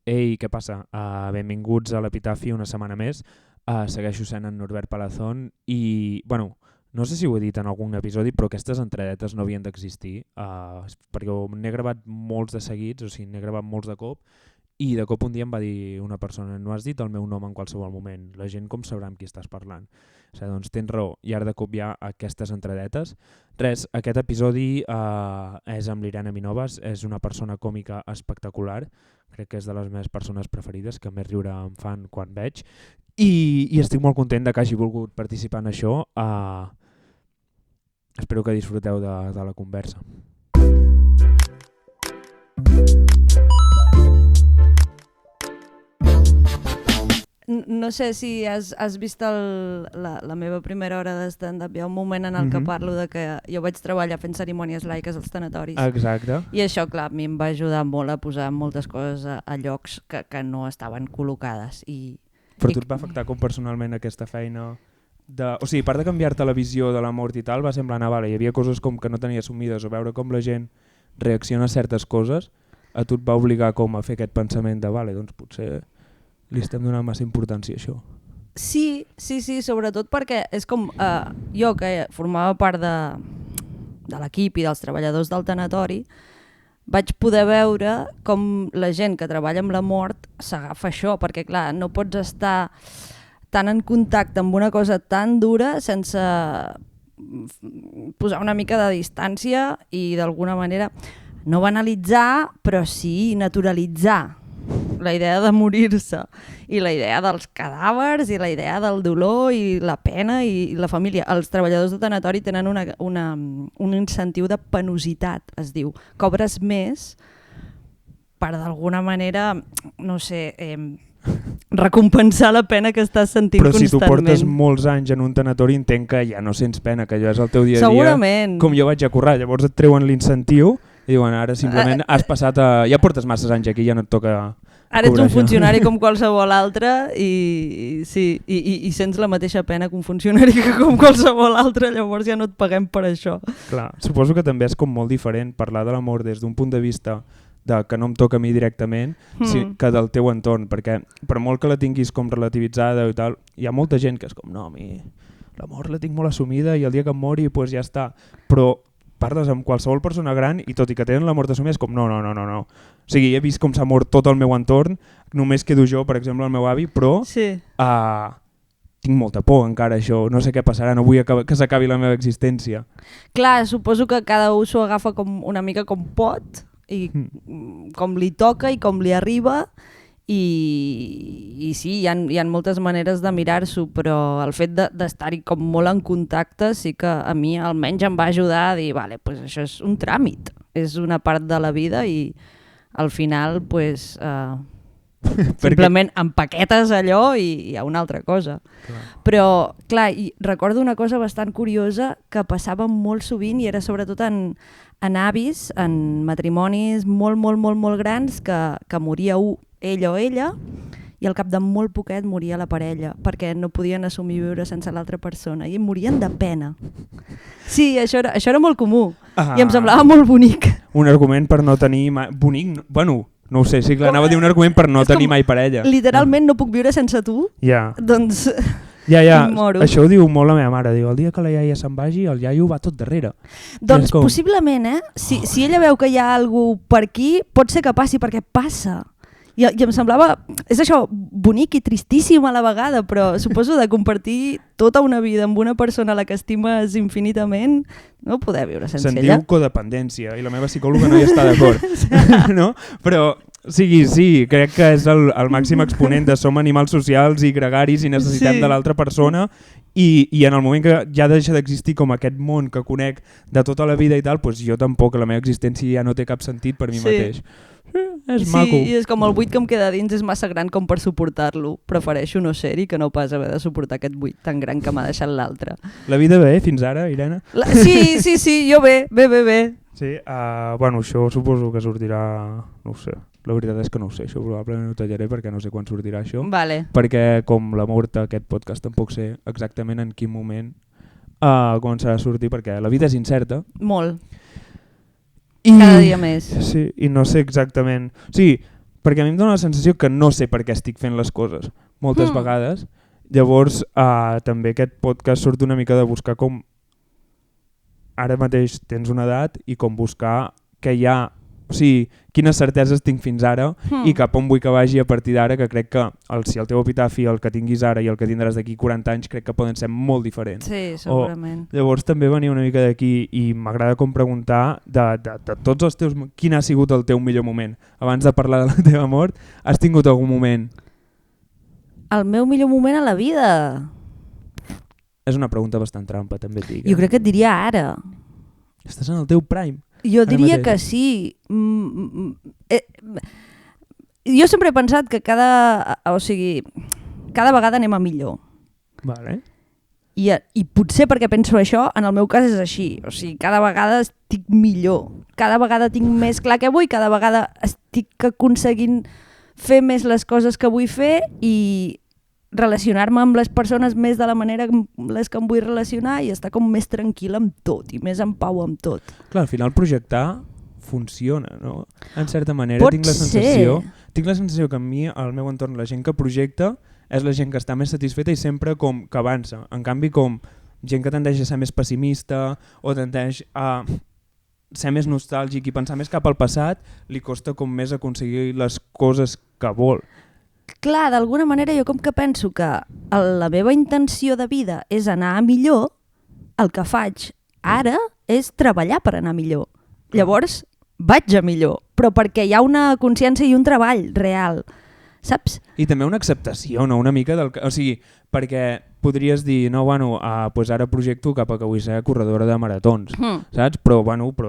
Ei, què passa? Benvinguts a l'Epitafi una setmana més. Segueixo sent en Norbert Palazón i, bueno, no sé si ho he dit en algun episodi, però aquestes entredetes no havien d'existir, perquè n'he gravat molts de seguits, o sigui, n'he gravat molts de cop, i de cop un dia em va dir una persona: no has dit el meu nom en qualsevol moment, la gent com sabrà amb qui estàs parlant? O sigui, doncs tens raó, i ara de cop hi ha aquestes entredetes. Res, aquest episodi és amb l'Irene Minovas, és una persona còmica espectacular, crec que és de les meves persones preferides, que més riure em fan quan veig, i estic molt content de que hagi volgut participar en això. Espero que disfruteu de la conversa. No sé si has vist la meva primera hora de stand-up. Hi ha un moment en el que parlo de que jo vaig treballar fent cerimònies laiques als tanatoris. Exacte. I això, clar, a mi em va ajudar molt a posar moltes coses a llocs que no estaven col·locades. Però tu et va afectar com personalment aquesta feina? O sigui, a part de canviar-te la visió de la mort i tal, va semblar vale, hi havia coses com que no tenia assumides, o veure com la gent reacciona a certes coses, a tu et va obligar com a fer aquest pensament de vale, doncs potser li estem donant massa importància a això. Sí, sobretot perquè és com jo que formava part de l'equip i dels treballadors del tanatori, vaig poder veure com la gent que treballa amb la mort s'agafa això, perquè clar, no pots estar tan en contacte amb una cosa tan dura sense posar una mica de distància i d'alguna manera no banalitzar, però sí naturalitzar la idea de morir-se i la idea dels cadàvers i la idea del dolor i la pena i la família. Els treballadors de tanatori tenen un incentiu de penositat, es diu. Cobres més per d'alguna manera, no sé, recompensar la pena que estàs sentint constantment. Però si tu portes molts anys en un tanatori, entenc que ja no sents pena, que allò és el teu dia a dia. Segurament. Com jo vaig a currar, llavors et treuen l'incentiu i diuen ara simplement has passat ja portes masses anys aquí, ja no et toca. Ara ets un funcionari com qualsevol altre i sents la mateixa pena que un funcionari que com qualsevol altre, llavors ja no et paguem per això. Clar, suposo que també és com molt diferent parlar de l'amor des d'un punt de vista que no em toca a mi directament que del teu entorn, perquè per molt que la tinguis com relativitzada i tal, hi ha molta gent que és com no, a mi l'amor la tinc molt assumida i el dia que em mori pues ja està, però parles amb qualsevol persona gran i tot i que tenen la mort assumida és com no. O sigui, he vist com s'ha mort tot el meu entorn, només quedo jo, per exemple, el meu avi, però tinc molta por encara això, no sé què passarà, no vull que s'acabi la meva existència. Clar, suposo que cada un s'ho agafa com una mica com pot i com li toca i com li arriba i sí, hi ha moltes maneres de mirar-s'ho, però el fet d'estar-hi com molt en contacte sí que a mi almenys em va ajudar a dir vale, pues això és un tràmit, és una part de la vida i al final pues, simplement empaquetes allò i hi ha una altra cosa. Clar. Però clar, i recordo una cosa bastant curiosa que passava molt sovint i era sobretot en avis, en matrimonis molt grans que moria ell o ella i al cap de molt poquet moria la parella perquè no podien assumir viure sense l'altra persona i morien de pena. Sí, això era molt comú i em semblava molt bonic. Un argument per no tenir bonic, bueno, no ho sé, sí, clar, anava a dir un argument per no tenir mai parella. Literalment no puc viure sense tu? Ja. Doncs ja. Això ho diu molt la meva mare, diu el dia que la iaia se'n vagi el iaio va tot darrere. Doncs possiblement, si ella veu que hi ha algú per aquí, pot ser que passi perquè passa. I em semblava, és això, bonic i tristíssim a la vegada, però suposo de compartir tota una vida amb una persona a la que estimes infinitament, no poder viure sense ella. Se'n diu codependència i la meva psicòloga no hi està d'acord. No? Però sí, crec que és el màxim exponent de som animals socials i gregaris i necessitem de l'altra persona i en el moment que ja deixa d'existir com aquest món que conec de tota la vida i tal, doncs jo tampoc, la meva existència ja no té cap sentit per mi mateix. És maco. Sí, i és com el buit que em queda dins és massa gran com per suportar-lo. Prefereixo no ser-hi que no pas haver de suportar aquest buit tan gran que m'ha deixat l'altre. La vida bé fins ara, Irene? Sí, jo bé. Sí, bueno, això suposo que sortirà, no ho sé. La veritat és que no ho sé, això probablement ho tallaré perquè no sé quan sortirà això. Vale. Perquè com la mort aquest podcast tampoc sé exactament en quin moment començarà a sortir perquè la vida és incerta. Molt. Cada dia més. Sí, i no sé exactament. Sí, perquè a mi em dóna la sensació que no sé per què estic fent les coses moltes vegades. Llavors també aquest podcast surt una mica de buscar com ara mateix tens una edat i com buscar què hi ha, o sigui, quines certeses tinc fins ara i cap on vull que vagi a partir d'ara, que crec que si el teu epitafi, el que tinguis ara i el que tindràs d'aquí 40 anys, crec que poden ser molt diferents. Sí, segurament. Llavors també venia una mica d'aquí i m'agrada com preguntar de tots els teus... Quin ha sigut el teu millor moment? Abans de parlar de la teva mort, has tingut algun moment? El meu millor moment a la vida? És una pregunta bastant trampa, també et dic. Jo crec que et diria ara. Estàs en el teu prime. Jo diria que sí. Jo sempre he pensat que cada vegada anem a millor. Vale. I potser perquè penso això, en el meu cas és així. O sigui, cada vegada estic millor. Cada vegada tinc més clar què vull, cada vegada estic aconseguint fer més les coses que vull fer i relacionar-me amb les persones més de la manera amb les que em vull relacionar i estar com més tranquil amb tot i més en pau amb tot. Clar, al final projectar funciona, no? En certa manera Pot tinc la sensació que a mi, al meu entorn, la gent que projecta és la gent que està més satisfeta i sempre com que avança. En canvi, com gent que tendeix a ser més pessimista o tendeix a ser més nostàlgic i pensar més cap al passat, li costa com més aconseguir les coses que vol. Clar, d'alguna manera jo com que penso que la meva intenció de vida és anar a millor, el que faig ara és treballar per anar millor. Llavors vaig a millor, però perquè hi ha una consciència i un treball real, saps? I també una acceptació, no? Una mica del... O sigui, perquè podries dir, no, bueno, pues ara projecto cap a que vull ser corredora de maratons, saps? Però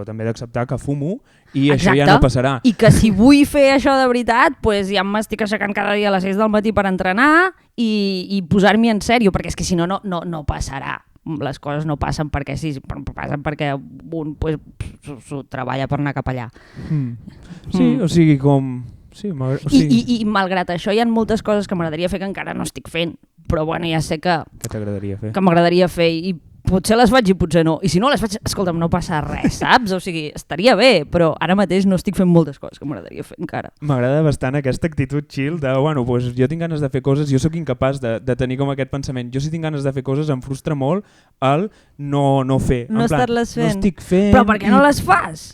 també he d'acceptar que fumo i Exacte. això ja no passarà. I que si vull fer això de veritat, pues ja m'estic aixecant cada dia a les 6 del matí per entrenar i posar-m'hi en sèrio, perquè és que si no, no passarà. Les coses no passen perquè sí, passen perquè un pues, s'ho treballa per anar cap allà. Sí, o sigui, com... Sí, I malgrat això hi ha moltes coses que m'agradaria fer que encara no estic fent, però bueno, ja sé que t'agradaria fer. Que m'agradaria fer i potser les faig i potser no. I si no les faig, escolta'm, no passa res, saps? O sigui, estaria bé, però ara mateix no estic fent moltes coses que m'agradaria fer encara. M'agrada bastant aquesta actitud chill de, bueno, pues jo tinc ganes de fer coses, jo sóc incapaç de tenir com aquest pensament. Jo si tinc ganes de fer coses em frustra molt el no fer. No estar-les fent. No estic fent... Però per què no les fas?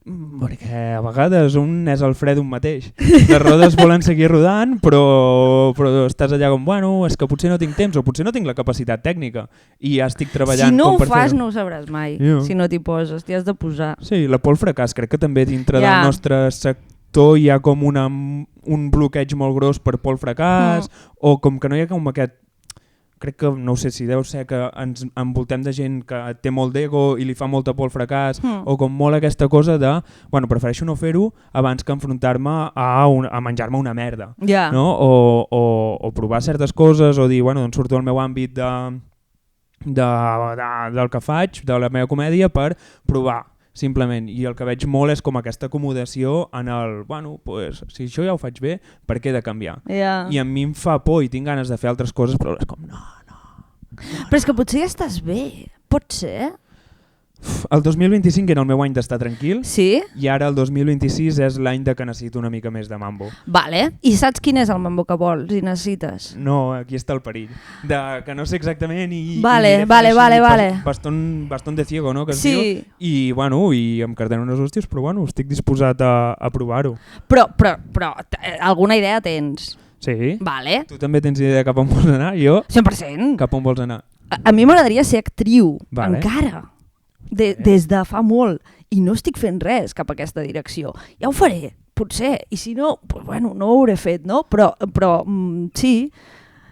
Perquè a vegades un és el fre d'un mateix. Les rodes volen seguir rodant, però estàs allà com, bueno, és que potser no tinc temps o potser no tinc la capacitat tècnica i ja estic treballant. Si no ho fas no ho sabràs mai, si no t'hi poses, t'hi has de posar. Sí, la por al fracàs, crec que també dintre del nostre sector hi ha com un bloqueig molt gros per por al fracàs o com que no hi ha com aquest... Crec que, no sé si deu ser que ens envoltem de gent que té molt d'ego i li fa molta por al fracàs o com molt aquesta cosa de, bueno, prefereixo no fer-ho abans que enfrontar-me a menjar-me una merda. No? O provar certes coses o dir, bueno, doncs surto del meu àmbit del que faig, de la meva comèdia per provar. Simplement, i el que veig molt és com aquesta acomodació en el, bueno, pues, si això ja ho faig bé, per què he de canviar? I a mi em fa por i tinc ganes de fer altres coses, però és com, no. Però és que potser ja estàs bé, pot ser? El 2025 era el meu any d'estar tranquil. Sí? I ara el 2026 és l'any de que necessito una mica més de mambo. Vale. I saps quin és el mambo que vols i necessites? No, aquí està el perill. Que no sé exactament i... Vale. Baston de ciego, no? Que es diu. I, bueno, i em carden unes hòsties, però bueno, estic disposat a provar-ho. Però alguna idea tens? Sí. Vale. Tu també tens idea cap on vols anar? Jo? 100%. Cap on vols anar? A mi m'agradaria ser actriu, encara. Des de fa molt i no estic fent res cap a aquesta direcció. Ja ho faré, potser, i si no, pues bueno, no ho hauré fet, no? Però sí,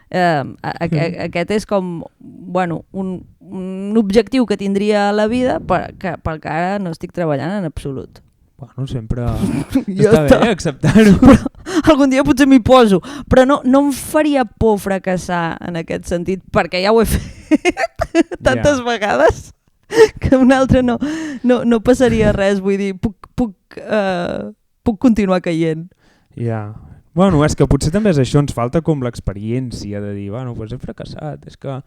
aquest és com bueno, un objectiu que tindria a la vida pel que ara no estic treballant en absolut. Bueno, sempre està bé acceptar-ho. Però algun dia potser m'hi poso, però no em faria por fracassar en aquest sentit, perquè ja ho he fet tantes vegades que un altre no passaria res, vull dir, puc continuar caient. Bueno, és que potser també és això, ens falta com l'experiència de dir, bueno, pues he fracassat, és que...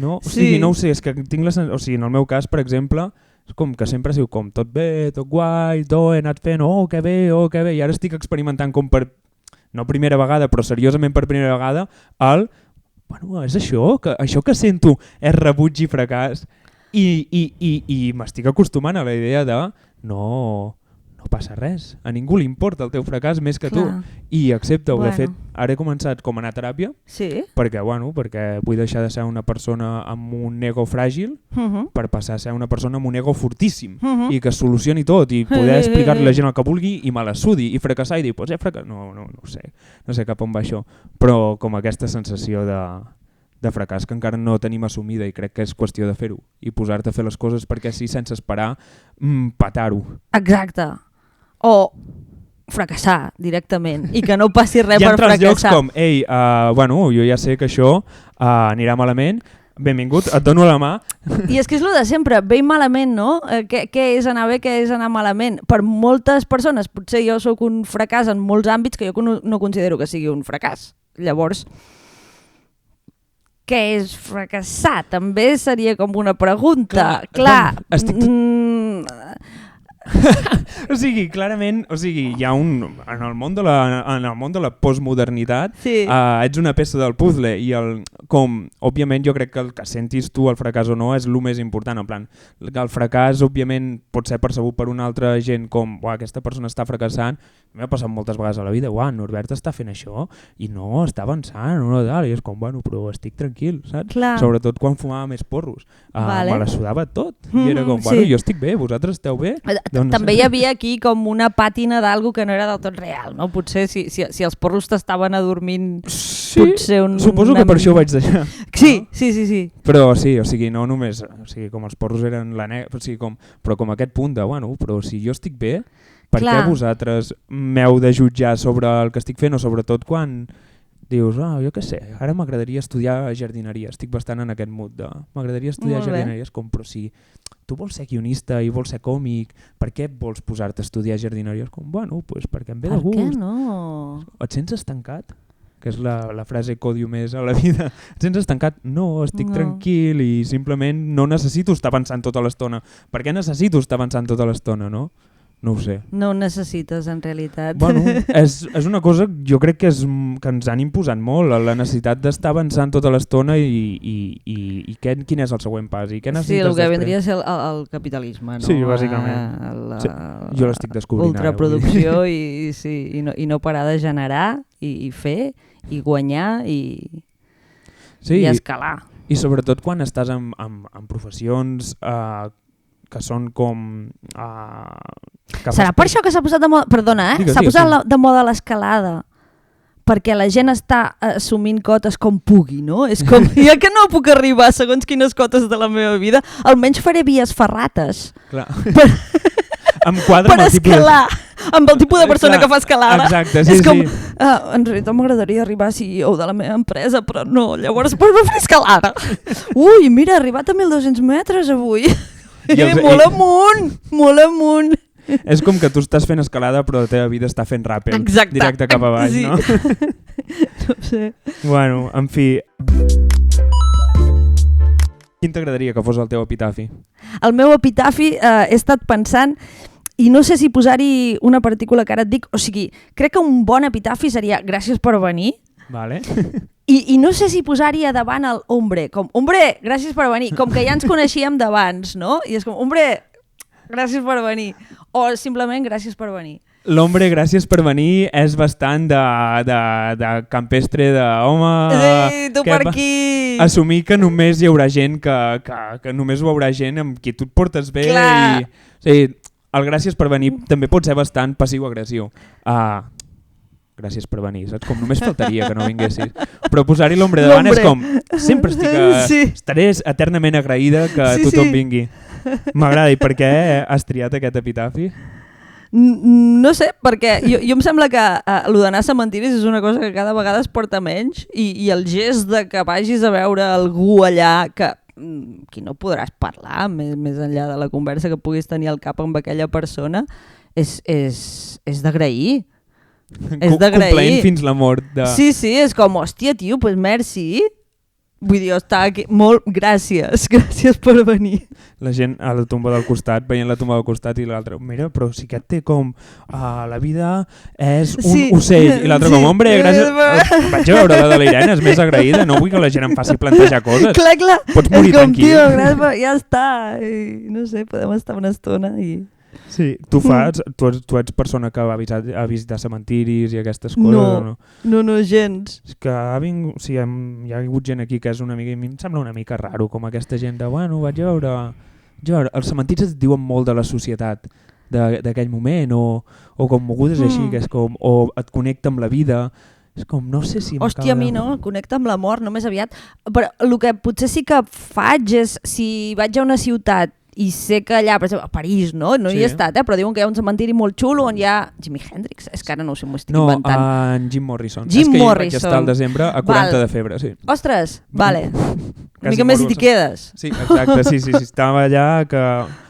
No, o sigui, no ho sé, és que tinc en el meu cas, per exemple, És com que sempre ha sigut com tot bé, tot guai, he anat fent, que bé, i ara estic experimentant com per, no primera vegada, però seriosament per primera vegada, bueno, és això que sento és rebuig i fracàs i m'estic acostumant a la idea de no passa res, a ningú li importa el teu fracàs més que tu i accepta-ho. De fet, ara he començat com a anar a teràpia perquè vull deixar de ser una persona amb un ego fràgil per passar a ser una persona amb un ego fortíssim i que solucioni tot i poder explicar-li a la gent el que vulgui i me la sudi i fracassar i dir, no sé cap on va això, però com aquesta sensació de fracàs que encara no tenim assumida i crec que és qüestió de fer-ho i posar-te a fer les coses perquè sí, sense esperar petar-ho. Exacte. O fracassar directament i que no passi res per fracassar. Hi ha altres llocs com, jo ja sé que això anirà malament, benvingut, et dono la mà. I és que és el de sempre, bé i malament, no? Què és anar bé, què és anar malament? Per moltes persones, potser jo sóc un fracàs en molts àmbits que jo no considero que sigui un fracàs. Llavors, què és fracassar? També seria com una pregunta. Clar. O sigui, clarament, hi ha en el món de la postmodernitat ets una peça del puzzle i òbviament jo crec que el que sentis tu el fracàs o no és el més important, en plan, el fracàs òbviament pot ser percebut per una altra gent com, aquesta persona està fracassant, m'ha passat moltes vegades a la vida, Norbert està fent això i no està avançant, i és com, però estic tranquil, saps? Clar. Sobretot quan fumava més porros, me la sudava tot i era com, jo estic bé, vosaltres esteu bé? També hi havia aquí com una pàtina d'algo que no era del tot real, no? Potser si els porros t'estaven adormint... Sí, suposo que per això ho vaig deixar. Sí. Però sí, o sigui, no només, com els porros eren però com aquest punt de, però si jo estic bé, per què vosaltres m'heu de jutjar sobre el que estic fent o sobretot quan dius, jo què sé, ara m'agradaria estudiar jardineria, estic bastant en aquest mood de m'agradaria estudiar jardineria, és com, però si tu vols ser guionista i vols ser còmic, per què vols posar-te a estudiar jardineria? És com, perquè em ve de gust. Per què no? Et sents estancat? Que és la frase que odio més a la vida. Et sents estancat? No, estic tranquil i simplement no necessito estar pensant tota l'estona. Per què necessito estar pensant tota l'estona, no? No ho sé. No ho necessites, en realitat. És una cosa jo crec que ens han imposat molt, la necessitat d'estar avançant tota l'estona i quin és el següent pas. I què necessites el que vendria a ser el capitalisme, no? Sí, bàsicament. Jo l'estic descobrint. Ultraproducció i no parar de generar i fer i guanyar i escalar. I sobretot quan estàs en professions que són com... Serà per això que s'ha posat de moda... Perdona, s'ha posat de moda l'escalada. Perquè la gent està assumint cotes com pugui, no? És com, ja que no puc arribar segons quines cotes de la meva vida, almenys faré vies ferrates. Clar. Per escalar, amb el tipus de persona que fa escalada. Exacte, és com, en realitat m'agradaria arribar a CEO de la meva empresa, però no, llavors vull fer escalada. Ui, mira, he arribat a 1.200 metres avui. Molt amunt. És com que tu estàs fent escalada però la teva vida està fent ràpel. Exacte. Directe cap avall, no? No sé. Bueno, en fi. Quin t'agradaria que fos el teu epitafi? El meu epitafi he estat pensant i no sé si posar-hi una partícula que ara et dic, o sigui, crec que un bon epitafi seria gràcies per venir. Vale. I no sé si posar-hi a davant el hombre, com, hombre, gràcies per venir, com que ja ens coneixíem d'abans, no? I és com, hombre, gràcies per venir, o simplement gràcies per venir. L'hombre, gràcies per venir, és bastant de campestre, d'home... Sí, tu per aquí! Assumir que només hi haurà gent, que només ho haurà gent amb qui tu et portes bé. Clar. El gràcies per venir també pot ser bastant passiu-agressiu. Gràcies per venir, saps? Com només faltaria que no vinguessis. Però posar-hi l'hombre davant és com... Sempre estaré eternament agraïda que tothom vingui. M'agrada. I per què has triat aquest epitafi? No sé, perquè jo em sembla que el d'anar a cementiris és una cosa que cada vegada es porta menys i el gest de que vagis a veure algú allà que qui no podràs parlar més enllà de la conversa que puguis tenir al cap amb aquella persona és d'agrair. És d'agrair. Complaint fins la mort. Sí, és com, hòstia, tio, pues merci. Vull dir, està aquí. Molt gràcies per venir. La gent a la tomba del costat, veient la tomba del costat i l'altre, mira, però sí que té com la vida és un ocell. I l'altre com, hombre, gràcies. Vaig a veure la de la Irene, és més agraïda, no vull que la gent em faci plantejar coses. Clar. Pots morir és com, tranquil. Tio, gràcies, ja està. I, no sé, podem estar una estona i... Sí, tu ets persona que va a visitar cementiris i aquestes coses? No, gens. És que hi ha hagut gent aquí que és una mica, a mi em sembla una mica raro, com aquesta gent de, bueno, vaig a veure... Els cementiris et diuen molt de la societat d'aquell moment, o com mogudes així, que és com, o et connecta amb la vida, és com, no sé si... Hòstia, a mi no, connecta amb la mort, no més aviat. Però el que potser sí que faig és, si vaig a una ciutat i sé que allà, per exemple, a París, no hi he estat, però diuen que hi ha un cementiri molt xulo on hi ha Jimi Hendrix, és que ara no ho sé, m'ho estic inventant. No, en Jim Morrison. És que jo vaig estar al desembre a 40 de febre, sí. Ostres, vale. Una mica més i t'hi quedes. Sí, exacte, sí, estava allà que...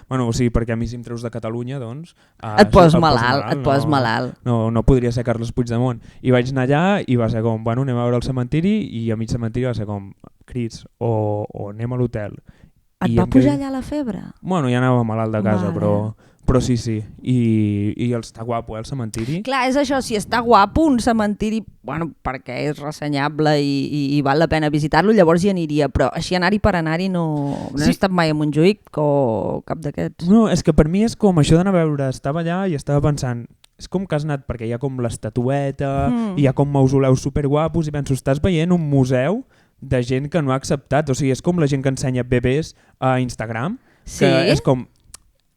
Bueno, sí, perquè a mi si em treus de Catalunya, doncs... Et poses malalt. No podria ser Carles Puigdemont. I vaig anar allà i va ser com, bueno, anem a veure el cementiri, i a mig cementiri va ser com, crits, o anem a l'hotel. Et va pujar allà la febre? Bueno, ja anava malalt de casa, però sí. I està guapo, el cementiri. Clar, és això, si està guapo un cementiri, bueno, perquè és ressenyable i val la pena visitar-lo, llavors hi aniria, però així anar-hi per anar-hi no he estat mai a Montjuïc o cap d'aquests. No, és que per mi és com això d'anar a veure, estava allà i estava pensant, és com que has anat perquè hi ha com l'estatueta, hi ha com mausoleus superguapos i penso, estàs veient un museu de gent que no ha acceptat, o sigui, és com la gent que ensenya bebès a Instagram, que és com,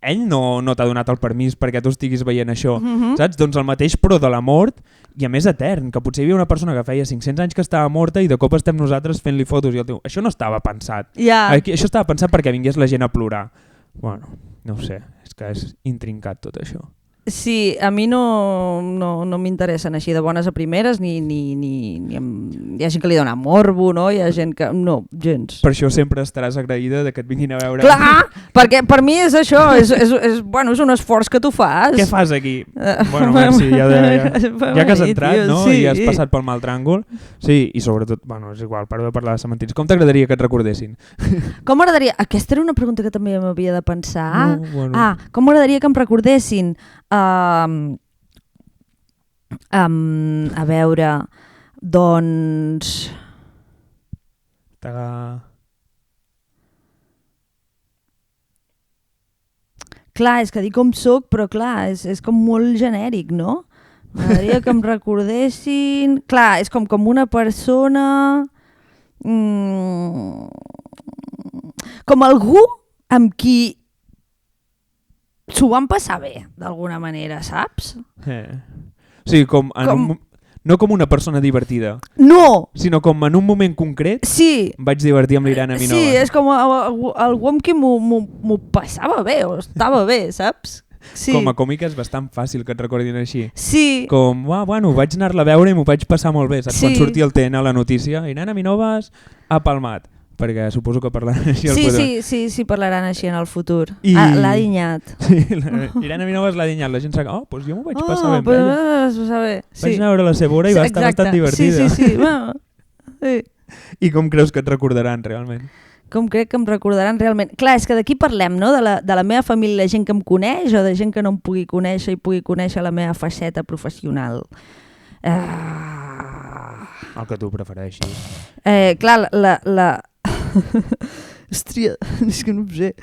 ell no t'ha donat el permís perquè tu estiguis veient això, saps? Doncs el mateix però de la mort, i a més etern, que potser hi havia una persona que feia 500 anys que estava morta i de cop estem nosaltres fent-li fotos i el teu... Això no estava pensat. Això estava pensat perquè vingués la gent a plorar. Bueno, no ho sé, és que és intrincat tot això. Sí, a mi no m'interessen així de bones a primeres, ni hi ha gent que li dona morbo, no? Hi ha gent que... No, gens. Per això sempre estaràs agraïda de que et vinguin a veure. Clar, perquè per mi és això, és un esforç que tu fas. Què fas aquí? Bueno, merci, ja que has entrat, no? I has passat pel mal tràngol. Sí, i sobretot, bueno, és igual, paro de parlar de cementiris. Com t'agradaria que et recordessin? Com m'agradaria... Aquesta era una pregunta que també m'havia de pensar. Bueno. Com m'agradaria que em recordessin... a veure, doncs... Clar, és que dic com soc, però clar, és com molt genèric, no? M'agradaria que em recordessin... Clar, és com una persona... com algú amb qui s'ho van passar bé, d'alguna manera, saps? Sí, no com una persona divertida. No! Sinó com en un moment concret vaig divertir amb l'Irene Minova. Sí, és com algú amb qui m'ho passava bé, o estava bé, saps? Sí. Com a còmica és bastant fàcil que et recordin així. Sí. Com, bueno, vaig anar-la a veure i m'ho vaig passar molt bé, saps? Quan sortia el TN a la notícia, Irene Minoves ha palmat. Perquè suposo que parlaran així al futur. Sí, parlaran així en el futur. L'ha dinyat. Sí, Irene Minoves l'ha dinyat. La gent s'ha... doncs jo m'ho vaig passar bé amb ella. Vaig anar a veure la seva hora i va estar bastant divertida. Sí. I com creus que et recordaran realment? Com crec que em recordaran realment? Clar, és que d'aquí parlem, no? De la meva família, la gent que em coneix o de gent que no em pugui conèixer i pugui conèixer la meva faceta professional. El que tu prefereixis. Clar, hòstia, és que no ho sé.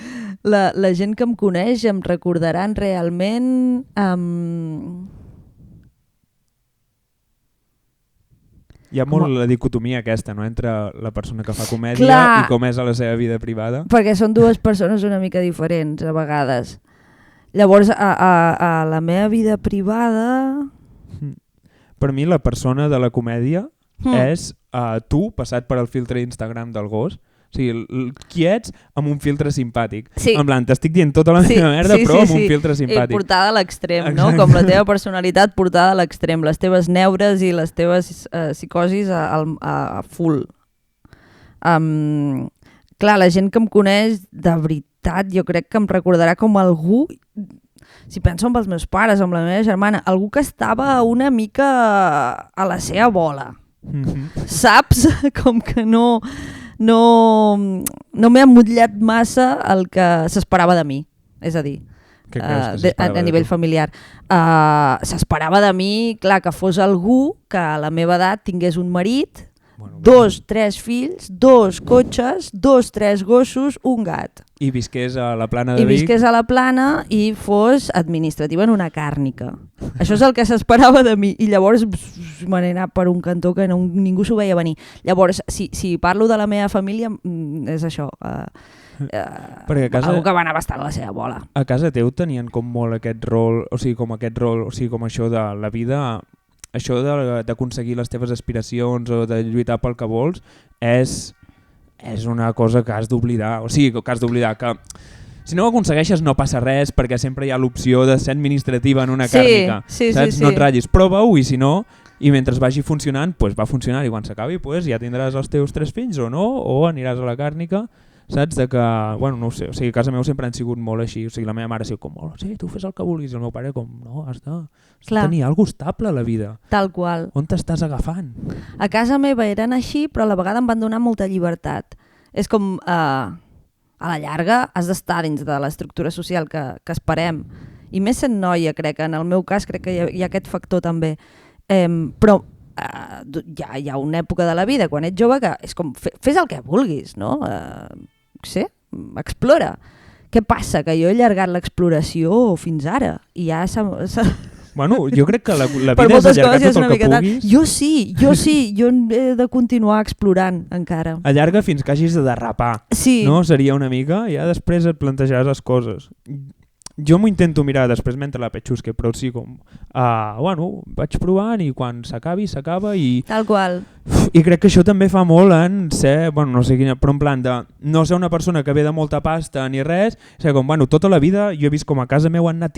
La gent que em coneix em recordaran realment... Hi ha molt la dicotomia aquesta, no? Entre la persona que fa comèdia i com és a la seva vida privada. Perquè són dues persones una mica diferents, a vegades. Llavors, a la meva vida privada... Per mi, la persona de la comèdia és tu passat per el filtre Instagram del gos. O sigui, qui ets amb un filtre simpàtic. En plan, t'estic dient tota la meva merda, però amb un filtre simpàtic. Portada a l'extrem, no? Com la teva personalitat portada a l'extrem. Les teves neures i les teves psicosis a full. Clar, la gent que em coneix, de veritat, jo crec que em recordarà com algú... Si penso en els meus pares, amb la meva germana, algú que estava una mica a la seva bola. Saps? Com que no no m'he emmotllat massa el que s'esperava de mi, és a dir, Què creus que s'esperava a nivell de tu? familiar. S'esperava de mi, clar, que fos algú que a la meva edat tingués un marit, Bueno, 2, 3 fills, 2 cotxes, 2, 3 gossos, un gat. I visqués a la plana de I Vic. visqués a la plana i fos administrativa en una càrnica. Això és el que s'esperava de mi. I llavors me n'he anat per un cantó que ningú s'ho veia venir. Llavors, si parlo de la meva família, és això. Perquè a casa, Algú que va anar bastant a la seva bola. a casa teu tenien com molt aquest rol, o sigui, com això de la vida, això d'aconseguir les teves aspiracions o de lluitar pel que vols, és una cosa que has d'oblidar. O sigui, que has d'oblidar que si no ho aconsegueixes no passa res perquè sempre hi ha l'opció de ser administrativa en una càrnica. Sí, saps? sí. No et ratllis, prova-ho i si no, i mentre vagi funcionant, pues va funcionar i quan s'acabi pues ja tindràs els teus 3 fills o no, o aniràs a la càrnica. Saps? De que, bueno, no ho sé, o sigui, a casa meu sempre han sigut molt així, o sigui, la meva mare ha sigut com molt, sí, tu fes el que vulguis, i el meu pare com, no, has de tenir alguna cosa estable a la vida. Tal qual. On t'estàs agafant? A casa meva eren així, però a la vegada em van donar molta llibertat. És com, a la llarga has d'estar dins de l'estructura social que esperem. I més sent noia, crec, en el meu cas crec que hi ha aquest factor també. Però hi ha una època de la vida, quan ets jove, que és com, fes el que vulguis, no? Sí, explora. Què passa? Que jo he allargat l'exploració fins ara i ja Bueno, jo crec que la vida per és moltes allargar coses és tot una el que mica puguis. Jo sí, jo he de continuar explorant encara. Allarga fins que hagis de derrapar. Sí. No? Seria una mica, ja després et plantejaràs les coses. Jo m'ho intento mirar després mentre la petxusque, però sí com, bueno, vaig provant i quan s'acabi, s'acaba i... Tal qual. I crec que això també fa molt en ser, bueno, no sé quina, però en plan de no ser una persona que ve de molta pasta ni res, o sigui, com, bueno, tota la vida jo he vist com a casa meu han anat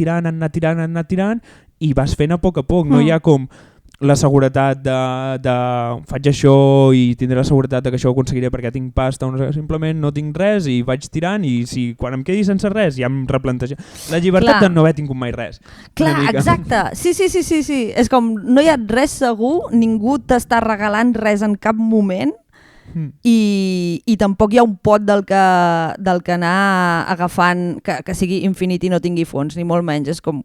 tirant i vas fent a poc, no hi ha com la seguretat de faig això i tindré la seguretat de que això ho aconseguiré perquè tinc pasta o no sé, simplement no tinc res i vaig tirant i si quan em quedi sense res ja em replantejo. La llibertat de no haver tingut mai res. Clar, exacte. Sí. És com no hi ha res segur, ningú t'està regalant res en cap moment i tampoc hi ha un pot del que anar agafant que sigui infinit i no tingui fons, ni molt menys. És com...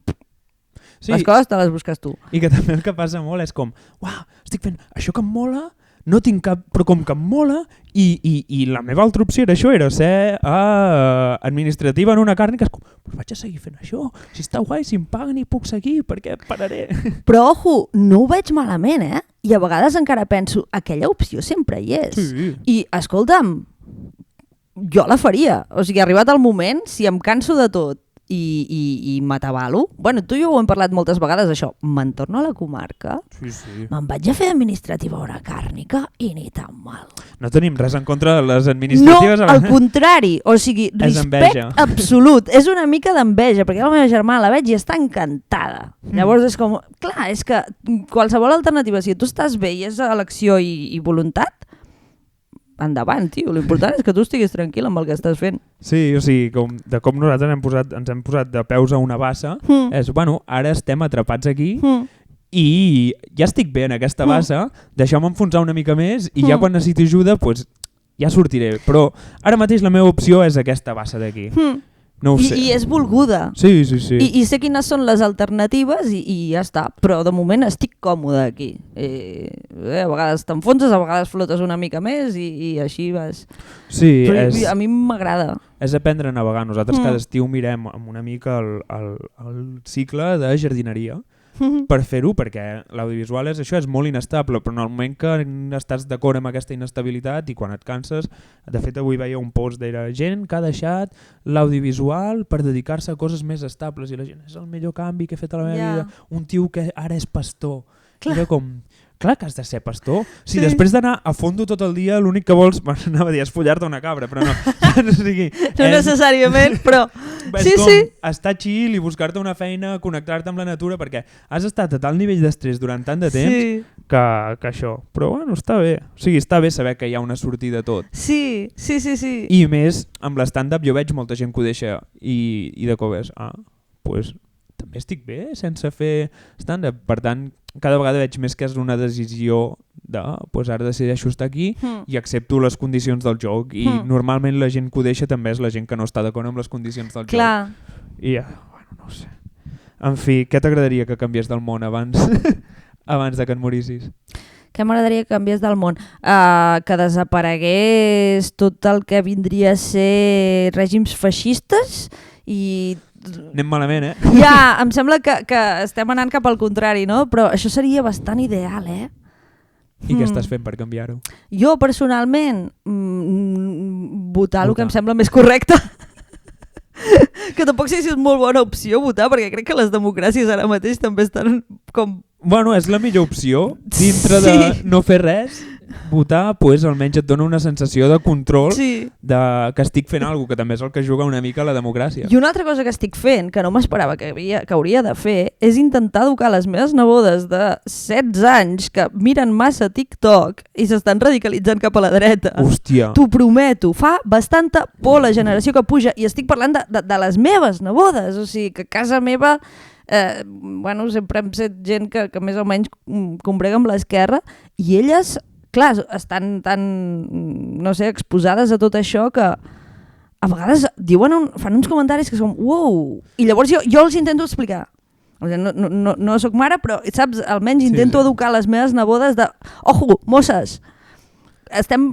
Sí. Les coses te les busques tu. I que també el que passa molt és com, uau, estic fent això que em mola, no tinc cap, però com que em mola, i la meva altra opció era això, era ser administrativa en una càrnica, és com, però vaig a seguir fent això, si està guai, si em paguen i puc seguir, per què pararé? Però, ojo, no ho veig malament, I a vegades encara penso, aquella opció sempre hi és. Sí. I, escolta'm, jo la faria. O sigui, arribat el moment, si em canso de tot, i m'atabalo. Bueno, tu i jo ho hem parlat moltes vegades, això. Me'n torno a la comarca, sí. Me'n vaig a fer administrativa a una càrnica i ni tan mal. No tenim res en contra de les administratives. No, al contrari. O sigui, respecte absolut. És una mica d'enveja, perquè la meva germana la veig i està encantada. Llavors és com... Clar, és que qualsevol alternativa, si tu estàs bé i és elecció i voluntat, endavant, tio. L'important és que tu estiguis tranquil amb el que estàs fent. Sí, o sigui, com nosaltres ens hem posat de peus a una bassa, és, bueno, ara estem atrapats aquí i ja estic bé en aquesta bassa, deixeu-me enfonsar una mica més i ja quan necessiti ajuda, pues, ja sortiré. Però ara mateix la meva opció és aquesta bassa d'aquí. No ho sé. I és volguda. Sí. I sé quines són les alternatives i ja està. Però de moment estic còmode aquí. A vegades t'enfonses, a vegades flotes una mica més i així vas. Sí, a mi m'agrada. És aprendre a navegar. Nosaltres cada estiu mirem amb una mica el cicle de jardineria per fer-ho, perquè l'audiovisual és això, és molt inestable, però en el moment que estàs d'acord amb aquesta inestabilitat i quan et canses, de fet avui veia un post d'era gent que ha deixat l'audiovisual per dedicar-se a coses més estables i la gent és el millor canvi que he fet a la meva vida, un tio que ara és pastor. Era com... Clar que has de ser pastor. Si després d'anar a fondo tot el dia l'únic que vols, anava a dir, és follar-te una cabra, però no. O sigui, no necessàriament, però... És com estar chill i buscar-te una feina, connectar-te amb la natura, perquè has estat a tal nivell d'estrès durant tant de temps que això. Però bueno, està bé. O sigui, està bé saber que hi ha una sortida a tot. Sí. I més, amb l'stand-up jo veig molta gent que ho deixa i de cop és, doncs també estic bé sense fer stand-up. Per tant, cada vegada veig més que és una decisió pues ara decideixo estar aquí i accepto les condicions del joc i normalment la gent que ho deixa també és la gent que no està d'acord amb les condicions del Clar. joc. I bueno, no ho sé. En fi, què t'agradaria que canviés del món abans de que et morissis? Què m'agradaria que canviés del món? Que desaparegués tot el que vindria a ser règims feixistes i... Anem malament, Ja, em sembla que estem anant cap al contrari, no? Però això seria bastant ideal, I què estàs fent per canviar-ho? Jo, personalment, votar el que em sembla més correcte. Que tampoc sé si és molt bona opció votar, perquè crec que les democràcies ara mateix també estan com... Bueno, és la millor opció. Dintre de no fer res, votar, pues, almenys et dona una sensació de control de que estic fent alguna cosa, que també és el que juga una mica a la democràcia. I una altra cosa que estic fent, que no m'esperava que hauria de fer, és intentar educar les meves nebodes de 16 anys que miren massa TikTok i s'estan radicalitzant cap a la dreta. Hòstia. T'ho prometo, fa bastanta por la generació que puja i estic parlant de les meves nebodes, o sigui que a casa meva bueno, sempre hem set gent que més o menys combrega amb l'esquerra i elles, clar, estan tan, no sé, exposades a tot això que a vegades fan uns comentaris que són uau, i llavors jo els intento explicar. No soc mare, però saps, almenys intento educar les meves nebodes de ojo, mosses, estem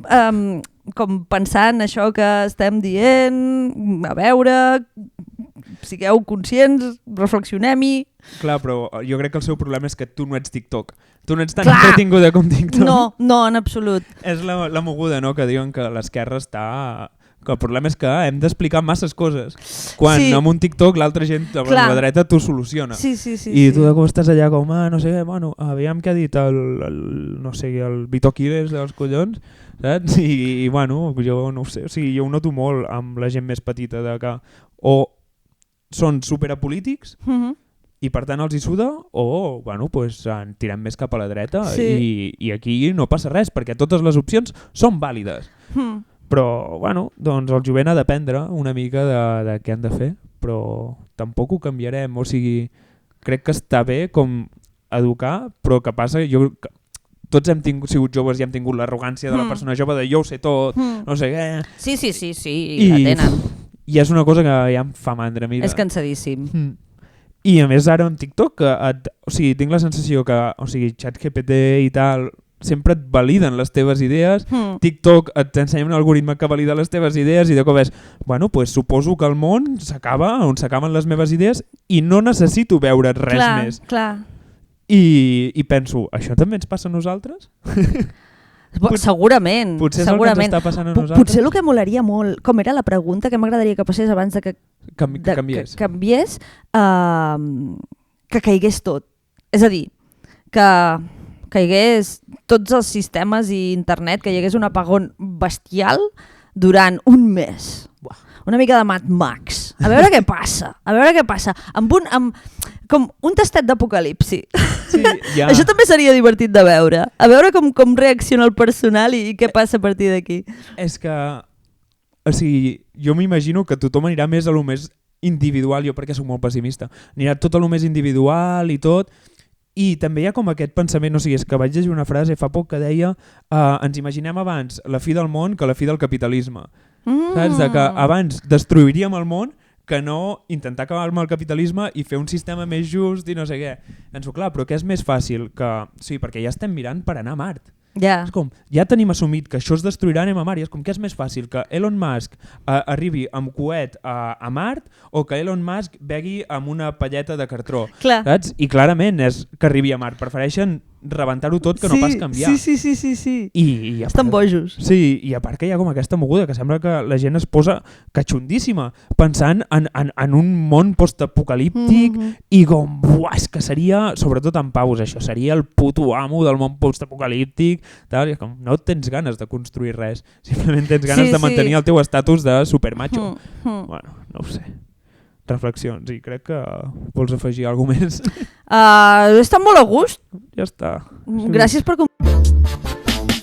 com pensant això que estem dient, a veure, sigueu conscients, reflexionem-hi. Clar, però jo crec que el seu problema és que tu no ets TikTok. Tu no ets tan entretinguda com TikTok. No, en absolut. És la moguda, no?, que diuen que l'esquerra està... Que el problema és que hem d'explicar masses coses. Quan amb un TikTok l'altra gent a la dreta t'ho soluciona. Sí. I tu de com estàs allà com, no sé, bueno, aviam què ha dit no sé, el Vito Quiles dels collons, saps? I bueno, jo no ho sé, o sigui, jo ho noto molt amb la gent més petita de que o són superapolítics i per tant els hi suda o bueno, pues, en tirem més cap a la dreta i aquí no passa res perquè totes les opcions són vàlides. Però bueno, doncs el jovent ha d'aprendre una mica de què han de fer, però tampoc ho canviarem, o sigui, crec que està bé com educar, però que passa, tots hem sigut joves i hem tingut l'arrogància de la persona jove de jo ho sé tot, no sé què... Sí, la tenen. I és una cosa que ja em fa mandra, mira. És cansadíssim. I a més ara amb TikTok, o sigui, tinc la sensació que, o sigui, ChatGPT i tal... sempre et validen les teves idees, TikTok t'ensenya un algoritme que valida les teves idees i de cop és, bueno, pues suposo que el món s'acaba on s'acaben les meves idees i no necessito veure res més. Clar. I penso, això també ens passa a nosaltres? Segurament. Potser és el que ens està passant a nosaltres? Potser el que molaria molt, com era la pregunta que m'agradaria que passés abans de que canviés, que caigués tot. És a dir, que caigués tots els sistemes i internet, que hi hagués un apagón bestial durant un mes. Una mica de Mad Max. A veure què passa. Amb com un tastet d'apocalipsi. Sí, ja. Això també seria divertit de veure. A veure com reacciona el personal i què passa a partir d'aquí. És que, o sigui, jo m'imagino que tothom anirà més a lo més individual, jo perquè soc molt pessimista. Anirà tot a lo més individual i tot. I també hi ha com aquest pensament, o sigui, és que vaig llegir una frase fa poc que deia ens imaginem abans la fi del món que la fi del capitalisme. Saps? De que abans destruiríem el món que no intentar acabar amb el capitalisme i fer un sistema més just i no sé què. Penso, clar, però què és més fàcil? Sí, perquè ja estem mirant per anar a Mart. Yeah. És com, ja tenim assumit que això es destruirà, anem a Mart, i és com que és més fàcil que Elon Musk arribi amb coet a Mart o que Elon Musk begui amb una palleta de cartró. Saps? I clarament és que arribi a Mart, prefereixen rebentar-ho tot que no pas canviar. Sí. I estan bojos. Sí, i a part que hi ha com aquesta moguda que sembla que la gent es posa catxundíssima pensant en un món postapocalíptic i com, buah, és que seria, sobretot en paus, això seria el puto amo del món postapocalíptic, tal, i com, no tens ganes de construir res, simplement tens ganes de mantenir el teu estatus de supermacho. Bueno, no ho sé. Reflexions, i crec que vols afegir alguna més. Està molt a gust. Ja està. Gràcies per